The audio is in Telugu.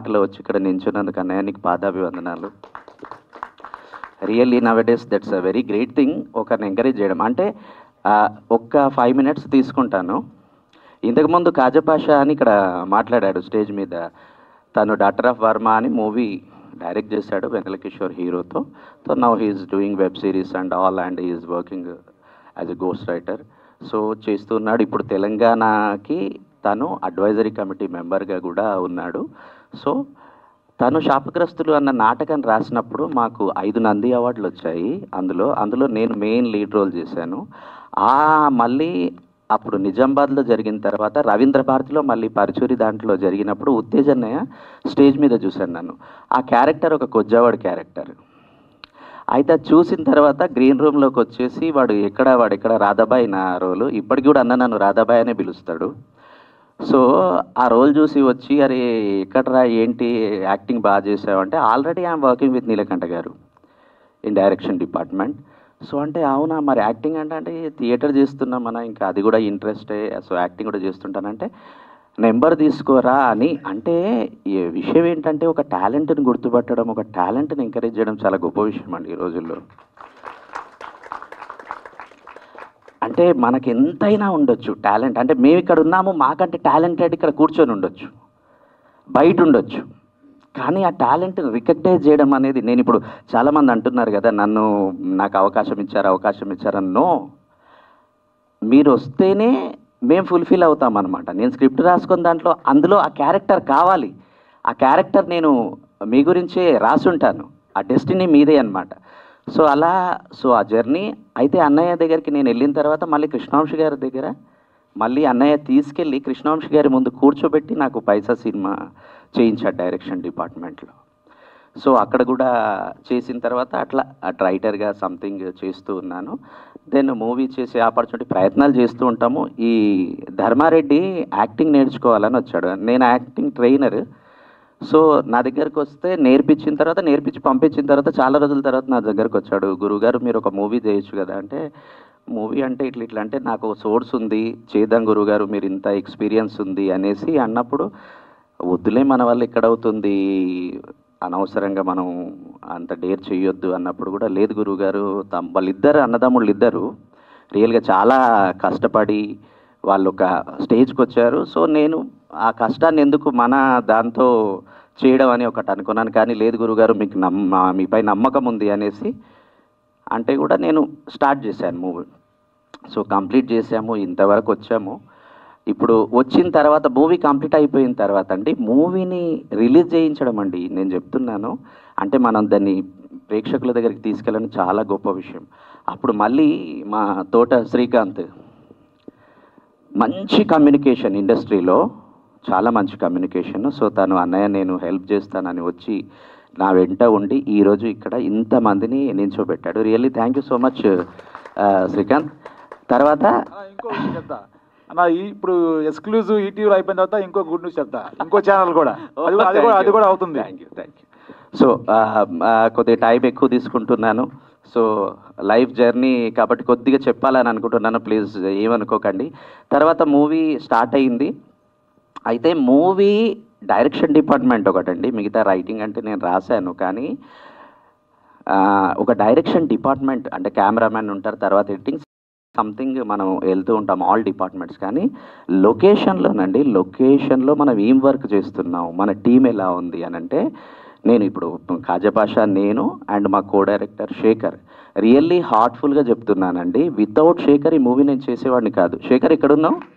మాటలో వచ్చి ఇక్కడ నించున్నందుకు అన్నయ్య నీకు పాదాభివందనాలు. Really now days that's a very great thing ఒకరిని ఎంకరేజ్ చేయడం. అంటే ఒక్క 5 minutes తీసుకుంటాను. ఇంతకుముందు కాజపాషా అని ఇక్కడ మాట్లాడాడు స్టేజ్ మీద. తను డాక్టర్ ఆఫ్ వర్మ అని మూవీ డైరెక్ట్ చేశాడు వెన్నెల కిషోర్ హీరోతో. So now he's doing web series and all and he's working as a ghost writer. So చేస్తున్నాడు. ఇప్పుడు తెలంగాణకి తను అడ్వైజరీ కమిటీ మెంబర్గా కూడా ఉన్నాడు. సో తను శాపగ్రస్తులు అన్న నాటకం రాసినప్పుడు మాకు 5 నంది అవార్డులు వచ్చాయి. అందులో నేను మెయిన్ లీడ్ రోల్ చేశాను. మళ్ళీ అప్పుడు నిజామాబాద్లో జరిగిన తర్వాత రవీంద్ర భారతిలో మళ్ళీ పరుచూరి దాంట్లో జరిగినప్పుడు ఉత్తేజన్నయ్య స్టేజ్ మీద చూశాను నన్ను. ఆ క్యారెక్టర్ ఒక కొజ్జావాడు క్యారెక్టర్. అయితే అది చూసిన తర్వాత గ్రీన్ రూమ్లోకి వచ్చేసి వాడెక్కడ రాధాబాయి నా రోలు. ఇప్పటికి కూడా అన్న నన్ను రాధాబాయి అనే పిలుస్తాడు. సో ఆ రోల్ చూసి వచ్చి అరే ఎక్కడరా ఏంటి యాక్టింగ్ బాగా చేసావు అంటే already I'm working with Neelakanta గారు ఇన్ డైరెక్షన్ డిపార్ట్మెంట్. సో అంటే అవునా మరి యాక్టింగ్ అంటే థియేటర్ చేస్తున్నాం మన ఇంకా అది కూడా ఇంట్రెస్టే. సో యాక్టింగ్ కూడా చేస్తుంటానంటే నెంబర్ తీసుకోరా అని. అంటే ఈ విషయం ఏంటంటే ఒక టాలెంట్ని గుర్తుపట్టడం, ఒక టాలెంట్ని ఎంకరేజ్ చేయడం చాలా గొప్ప విషయం అండి ఈ రోజుల్లో. అంటే మనకి ఎంతైనా ఉండొచ్చు టాలెంట్. అంటే మేము ఇక్కడ ఉన్నాము, మాకంటే టాలెంటెడ్ ఇక్కడ కూర్చొని ఉండొచ్చు, బయట ఉండొచ్చు. కానీ ఆ టాలెంట్ని రికగ్నైజ్ చేయడం అనేది, నేను ఇప్పుడు చాలామంది అంటున్నారు కదా నాకు అవకాశం ఇచ్చారని. నో, మీరు వస్తేనే మేము ఫుల్ఫిల్ అవుతాం అనమాట. నేను స్క్రిప్ట్ రాసుకున్న అందులో ఆ క్యారెక్టర్ కావాలి. ఆ క్యారెక్టర్ నేను మీ గురించే రాసుంటాను. ఆ డెస్టినీ మీదే అనమాట. సో ఆ జర్నీ. అయితే అన్నయ్య దగ్గరికి నేను వెళ్ళిన తర్వాత మళ్ళీ కృష్ణవంశీ గారి దగ్గర మళ్ళీ అన్నయ్య తీసుకెళ్ళి కృష్ణవంశీ గారి ముందు కూర్చోబెట్టి నాకు పైసా సినిమా చేయించాడు డైరెక్షన్ డిపార్ట్మెంట్లో. సో అక్కడ కూడా చేసిన తర్వాత అట్లా రైటర్గా సంథింగ్ చేస్తూ ఉన్నాను. దెన్ మూవీ చేసే ఆపర్చునిటీ ప్రయత్నాలు చేస్తూ ఉంటాము. ఈ ధర్మారెడ్డి యాక్టింగ్ నేర్చుకోవాలని వచ్చాడు. నేను యాక్టింగ్ ట్రైనర్. సో నా దగ్గరకు వస్తే నేర్పించి పంపించిన తర్వాత చాలా రోజుల తర్వాత నా దగ్గరకు వచ్చాడు. గురుగారు మీరు ఒక మూవీ చేయొచ్చు కదా అంటే, మూవీ అంటే ఇట్లా అంటే నాకు సోర్స్ ఉంది చేద్దాం గురుగారు, మీరు ఇంత ఎక్స్పీరియన్స్ ఉంది అనేసి అన్నప్పుడు వద్దులే మన వల్ల ఎక్కడవుతుంది, అనవసరంగా మనం అంత డేర్ చేయొద్దు అన్నప్పుడు కూడా లేదు గురుగారు, వాళ్ళిద్దరు అన్నదమ్ముళ్ళు ఇద్దరు రియల్గా చాలా కష్టపడి వాళ్ళు ఒక స్టేజ్కి వచ్చారు. సో నేను ఆ కష్టాన్ని ఎందుకు మన దాంతో చేయడం అని ఒకటి అనుకున్నాను. కానీ లేదు గురుగారు మీకు మీపై నమ్మకం ఉంది అనేసి అంటే కూడా నేను స్టార్ట్ చేశాను మూవీ. సో కంప్లీట్ చేసాము, ఇంతవరకు వచ్చాము. ఇప్పుడు వచ్చిన తర్వాత మూవీ కంప్లీట్ అయిపోయిన తర్వాత అండి మూవీని రిలీజ్ చేయించడం అండి నేను చెప్తున్నాను. అంటే మనం దాన్ని ప్రేక్షకుల దగ్గరికి తీసుకెళ్ళడం చాలా గొప్ప విషయం. అప్పుడు మళ్ళీ మా తోట శ్రీకాంత్ మంచి కమ్యూనికేషన్, ఇండస్ట్రీలో చాలా మంచి కమ్యూనికేషన్. సో తను అన్నయ్య నేను హెల్ప్ చేస్తానని వచ్చి నా వెంట ఉండి ఈరోజు ఇక్కడ ఇంతమందిని నించోబెట్టాడు. Really thank you so much Srikanth. తర్వాత ఇంకో చెప్తా అన్న, ఇప్పుడు ఎక్స్క్లూజివ్ ఈటీవీలో అయిపోయిన తర్వాత ఇంకో గుడ్ న్యూస్ చెప్తా, ఇంకో ఛానల్ కూడా అది కూడా అవుతుంది. Thank you. సో కొద్దిగా టైం ఎక్కువ తీసుకుంటున్నాను. సో లైఫ్ జర్నీ కాబట్టి కొద్దిగా చెప్పాలని అనుకుంటున్నాను, ప్లీజ్ ఏమనుకోకండి. తర్వాత మూవీ స్టార్ట్ అయ్యింది. అయితే మూవీ డైరెక్షన్ డిపార్ట్మెంట్ ఒకటండి, మిగతా రైటింగ్ అంటే నేను రాశాను. కానీ ఒక డైరెక్షన్ డిపార్ట్మెంట్ అంటే కెమెరామ్యాన్ ఉంటారు, తర్వాత ఎడిటింగ్ సంథింగ్ మనం వెళ్తూ ఉంటాం ఆల్ డిపార్ట్మెంట్స్. కానీ లొకేషన్లో మనం ఏం వర్క్ చేస్తున్నాం, మన టీం ఎలా ఉంది అని అంటే, నేను ఇప్పుడు కాజపాషా నేను అండ్ మా కో డైరెక్టర్ శేఖర్ రియల్లీ హార్ట్ఫుల్గా చెప్తున్నానండి. వితౌట్ శేఖర్ ఈ మూవీ నేను చేసేవాడిని కాదు. శేఖర్ ఎక్కడున్నావు?